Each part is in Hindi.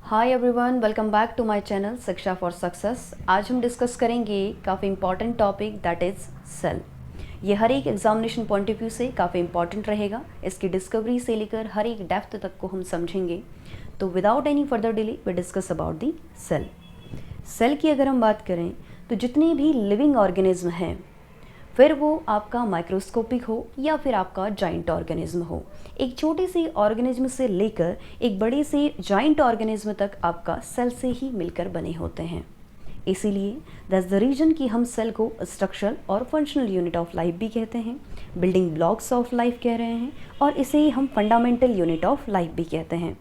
Hi everyone, welcome back to my channel Shiksha for Success. आज हम डिस्कस करेंगे काफ़ी important topic that is cell. ये हर एक एग्जामिनेशन पॉइंट ऑफ व्यू से काफ़ी इंपॉर्टेंट रहेगा। इसकी डिस्कवरी से लेकर हर एक डेप्थ तक को हम समझेंगे। तो without any further delay we discuss about the cell. Cell की अगर हम बात करें तो जितने भी लिविंग ऑर्गेनिज्म हैं, फिर वो आपका माइक्रोस्कोपिक हो या फिर आपका जाइंट ऑर्गेनिज्म हो, एक छोटी सी ऑर्गेनिज्म से लेकर एक बड़ी सी जाइंट ऑर्गेनिज्म तक आपका सेल से ही मिलकर बने होते हैं। इसीलिए दैट्स द रीजन कि हम सेल को स्ट्रक्चरल और फंक्शनल यूनिट ऑफ लाइफ भी कहते हैं, बिल्डिंग ब्लॉक्स ऑफ लाइफ कह रहे हैं, और इसे ही हम फंडामेंटल यूनिट ऑफ लाइफ भी कहते हैं।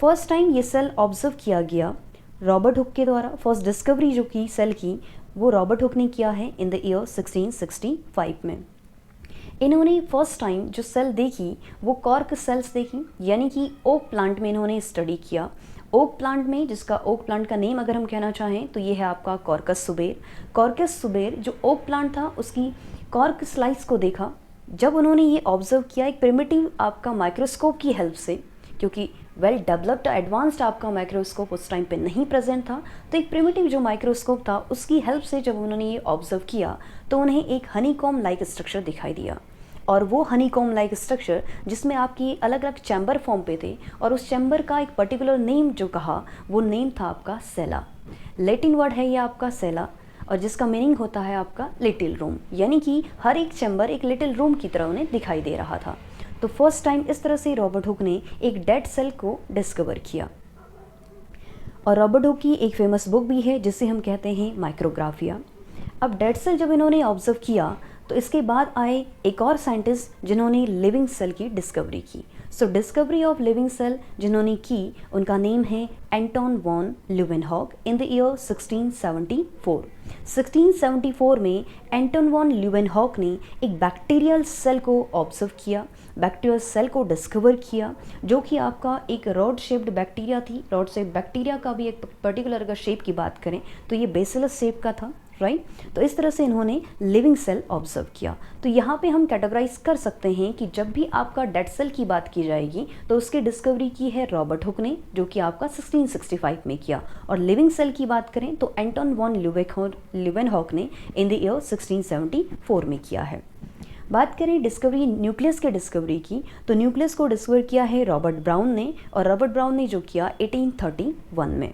फर्स्ट टाइम ये सेल ऑब्जर्व किया गया रॉबर्ट हुक के द्वारा। फर्स्ट डिस्कवरी जो की सेल की वो रॉबर्ट हुक ने किया है इन द ईयर 1665 में। इन्होंने फर्स्ट टाइम जो सेल देखी वो कॉर्क सेल्स देखी, यानी कि ओक प्लांट में इन्होंने स्टडी किया। ओक प्लांट में, जिसका ओक प्लांट का नेम अगर हम कहना चाहें तो ये है आपका कॉर्कस सुबेर। कॉर्कस सुबेर जो ओक प्लांट था उसकी कॉर्क स्लाइस को देखा। जब उन्होंने ये ऑब्जर्व किया एक प्रिमिटिव आपका माइक्रोस्कोप की हेल्प से, क्योंकि वेल डेवलप्ड एडवांस्ड आपका माइक्रोस्कोप उस टाइम पे नहीं प्रेजेंट था, तो एक प्रिमिटिव जो माइक्रोस्कोप था उसकी हेल्प से जब उन्होंने ये ऑब्जर्व किया तो उन्हें एक हनीकॉम लाइक स्ट्रक्चर दिखाई दिया। और वो हनीकॉम लाइक स्ट्रक्चर जिसमें आपकी अलग अलग चैम्बर फॉर्म पे थे, और उस चैम्बर का एक पर्टिकुलर नेम जो कहा वो नेम था आपका सेला। लैटिन वर्ड है ये आपका सेला, और जिसका मीनिंग होता है आपका लिटिल रूम, यानी कि हर एक चैम्बर एक लिटिल रूम की तरह उन्हें दिखाई दे रहा था। तो फर्स्ट टाइम इस तरह से रॉबर्ट हुक ने एक डेड सेल को डिस्कवर किया। और रॉबर्ट हुक की एक फेमस बुक भी है जिसे हम कहते हैं माइक्रोग्राफिया। अब डेड सेल जब इन्होंने ऑब्जर्व किया तो इसके बाद आए एक और साइंटिस्ट जिन्होंने लिविंग सेल की डिस्कवरी की। सो डिस्कवरी ऑफ लिविंग सेल जिन्होंने की उनका नेम है Anton von Leeuwenhoek in the year 1674। 1674 में एंटोन वॉन ल्यूवेनहॉक ने एक बैक्टीरियल सेल को ऑब्जर्व किया, बैक्टीरियल सेल को डिस्कवर किया, जो कि आपका एक रॉड शेप्ड बैक्टीरिया थी। रॉड शेप्ड बैक्टीरिया का भी एक पर्टिकुलर अगर शेप की बात करें तो ये बेसिलस शेप का था, राइट। तो इस तरह से इन्होंने लिविंग सेल ऑब्जर्व किया। तो यहाँ पे हम कैटेगराइज कर सकते हैं कि जब भी आपका डेड सेल की बात की जाएगी तो उसकी डिस्कवरी की है रॉबर्ट हुक ने, जो कि आपका 1665 में किया। और लिविंग सेल की बात करें तो एंटोन वॉन ल्यूवेनहॉक ने इन द ईयर 1674 में किया है। बात करें डिस्कवरी न्यूक्लियस के डिस्कवरी की, तो न्यूक्लियस को डिस्कवर किया है रॉबर्ट ब्राउन ने, और रॉबर्ट ब्राउन ने जो किया 1831 में।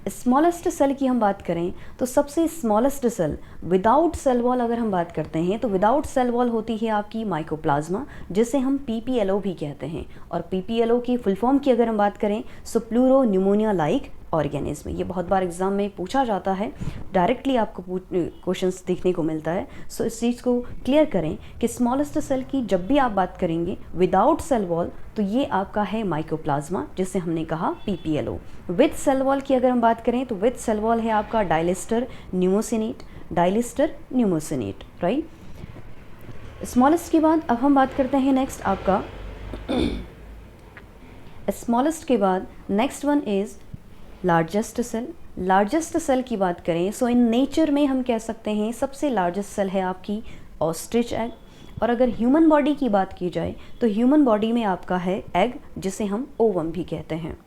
स्मॉलेस्ट सेल की हम बात करें तो सबसे smallest cell without cell wall अगर हम बात करते हैं तो विदाउट सेल वॉल होती है आपकी माइकोप्लाज्मा, जिसे हम पीपीएलओ भी कहते हैं। और पीपीएलओ की फुल फॉर्म की अगर हम बात करें सो प्लूरो न्यूमोनिया लाइक ऑर्गेनिज्म। ये बहुत बार एग्जाम में पूछा जाता है, डायरेक्टली आपको क्वेश्चंस देखने को मिलता है। सो इस चीज़ को क्लियर करें कि स्मॉलेस्ट सेल की जब भी आप बात करेंगे विदाउट सेल वॉल तो ये आपका है माइकोप्लाज्मा, जिसे हमने कहा पीपीएलओ। विद सेल वॉल की अगर हम बात करें तो विद सेल वॉल है आपका डायलिस्टर न्यूमोसिनेट, डायलिस्टर न्यूमोसिनेट, राइट। स्मॉलेस्ट के बाद अब हम बात करते हैं नेक्स्ट आपका स्मॉलेस्ट के बाद next one is largest cell. Largest cell की बात करें सो इन नेचर में हम कह सकते हैं सबसे लार्जेस्ट सेल है आपकी ऑस्ट्रिच एग। और अगर ह्यूमन बॉडी की बात की जाए तो ह्यूमन बॉडी में आपका है एग, जिसे हम ओवम भी कहते हैं।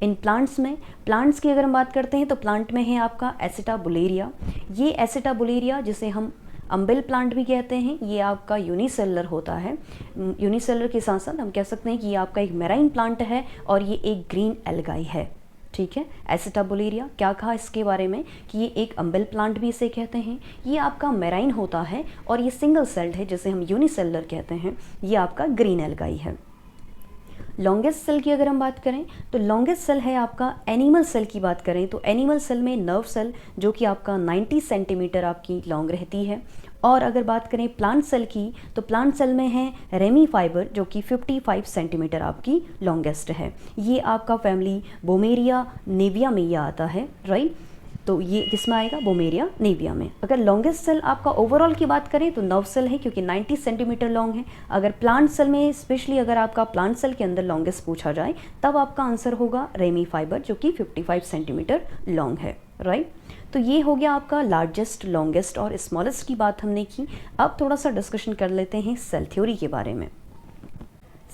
इन प्लांट्स में, प्लांट्स की अगर हम बात करते हैं तो प्लांट में है आपका एसिटाबुलेरिया। ये एसिटाबुलेरिया जिसे हम अम्बिल प्लांट भी कहते हैं, ये आपका यूनिसेलुलर होता है। यूनिसेलुलर के साथ साथ हम कह सकते हैं कि ये आपका एक मेराइन प्लांट है और ये एक ग्रीन एल्गाई है, ठीक है। एसिटाबुलेरिया क्या कहा इसके बारे में कि ये एक अम्बिल प्लांट भी इसे कहते हैं। ये आपका मेराइन होता है और ये सिंगल सेल्ड है, जिसे हम यूनिसेलुलर कहते हैं। ये आपका ग्रीन एल्गाई है। लॉन्गेस्ट सेल की अगर हम बात करें तो लॉन्गेस्ट सेल है आपका एनिमल सेल की बात करें तो एनिमल सेल में नर्व सेल, जो कि आपका 90 सेंटीमीटर आपकी लॉन्ग रहती है। और अगर बात करें प्लांट सेल की तो प्लांट सेल में है रेमी फाइबर, जो कि 55 सेंटीमीटर आपकी लॉन्गेस्ट है। ये आपका फैमिली बोमेरिया नेविया में ये आता है, राइट। तो ये किस में आएगा? बोमेरिया नेविया में। अगर लॉन्गेस्ट सेल आपका ओवरऑल की बात करें तो नर्व सेल है, क्योंकि 90 सेंटीमीटर लॉन्ग है। अगर प्लांट सेल में स्पेशली अगर आपका प्लांट सेल के अंदर लॉन्गेस्ट पूछा जाए तब आपका आंसर होगा रेमी फाइबर, जो कि 55 सेंटीमीटर लॉन्ग है, राइट। तो ये हो गया आपका लार्जेस्ट, लॉन्गेस्ट और स्मॉलेस्ट की बात हमने की। अब थोड़ा सा डिस्कशन कर लेते हैं सेल थ्योरी के बारे में।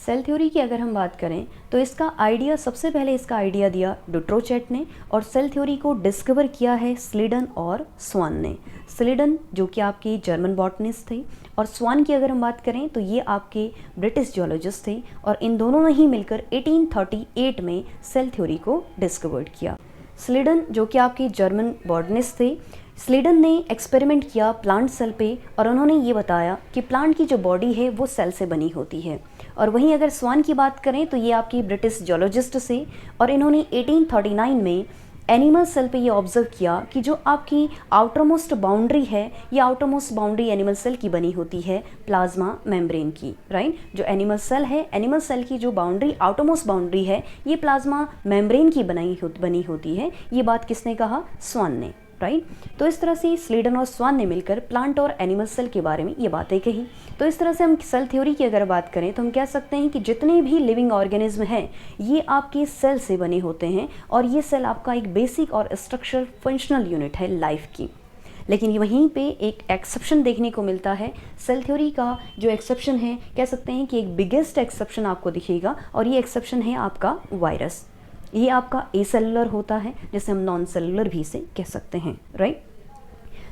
सेल थ्योरी की अगर हम बात करें तो इसका आइडिया, सबसे पहले इसका आइडिया दिया डुट्रोचेट ने, और सेल थ्योरी को डिस्कवर किया है स्लीडन और स्वान ने। स्लीडन जो कि आपके जर्मन बॉटनिस्ट थे, और स्वान की अगर हम बात करें तो ये आपके ब्रिटिश जियोलॉजिस्ट थे, और इन दोनों ने ही मिलकर 1838 में सेल थ्योरी को डिस्कवर्ड किया। स्लीडन जो कि आपके जर्मन बॉटनिस्ट थे, स्लीडन ने एक्सपेरिमेंट किया प्लांट सेल पे, और उन्होंने ये बताया कि प्लांट की जो बॉडी है वो सेल से बनी होती है। और वहीं अगर स्वान की बात करें तो ये आपके ब्रिटिश जियोलॉजिस्ट से, और इन्होंने 1839 में एनिमल सेल पे ये ऑब्जर्व किया कि जो आपकी आउटर मोस्ट बाउंड्री है, ये outer most boundary animal cell की बनी होती है प्लाज्मा मेम्ब्रेन की, राइट। जो एनिमल सेल है, एनिमल सेल की जो बाउंड्री, आउटर मोस्ट बाउंड्री है, ये प्लाज्मा मेम्ब्रेन की बनी होती है। ये बात किसने कहा? स्वान ने, राइट। तो इस तरह से स्लीडन और स्वान ने मिलकर प्लांट और एनिमल सेल के बारे में ये बातें कही। तो इस तरह से हम सेल थ्योरी की अगर बात करें तो हम कह सकते हैं कि जितने भी लिविंग ऑर्गेनिज्म हैं ये आपके सेल से बने होते हैं, और ये सेल आपका एक बेसिक और स्ट्रक्चरल फंक्शनल यूनिट है लाइफ की। लेकिन वहीं पे एक एक्सेप्शन देखने को मिलता है। सेल थ्योरी का जो एक्सेप्शन है, कह सकते हैं कि एक बिगेस्ट एक्सेप्शन आपको दिखेगा, और ये एक्सेप्शन है आपका वायरस। ये आपका एसेलुलर होता है, जिसे हम नॉन सेलुलर भी इसे कह सकते हैं, राइट।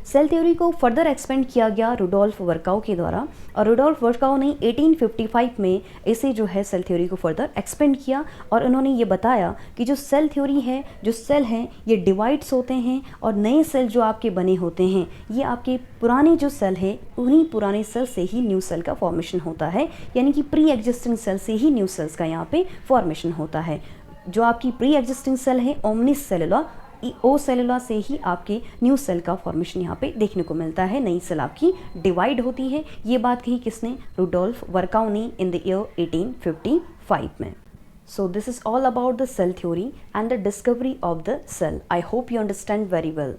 सेल थ्योरी को फर्दर एक्सपेंड किया गया रुडोल्फ वर्काउ के द्वारा, और रुडोल्फ वर्काउ ने 1855 में इसे जो है सेल थ्योरी को फर्दर एक्सपेंड किया, और उन्होंने ये बताया कि जो सेल थ्योरी है, जो सेल हैं ये डिवाइड्स होते हैं, और नए सेल जो आपके बने होते हैं ये आपके पुराने जो सेल है, उन्हीं पुराने सेल से ही न्यू सेल का फॉर्मेशन होता है, यानी कि प्री एग्जिस्टिंग सेल से ही न्यू सेल्स का यहाँ पे फॉर्मेशन होता है। जो आपकी प्री एग्जिस्टिंग सेल है ओमनिस सेलुला, ओ सेलुला से ही आपके न्यू सेल का फॉर्मेशन यहाँ पे देखने को मिलता है, नई सेल आपकी डिवाइड होती है। ये बात कही किसने? रुडोल्फ वर्काउ ने इन द ईयर 1855 में। So this is all about the cell theory and the discovery of the cell. I hope you understand very well.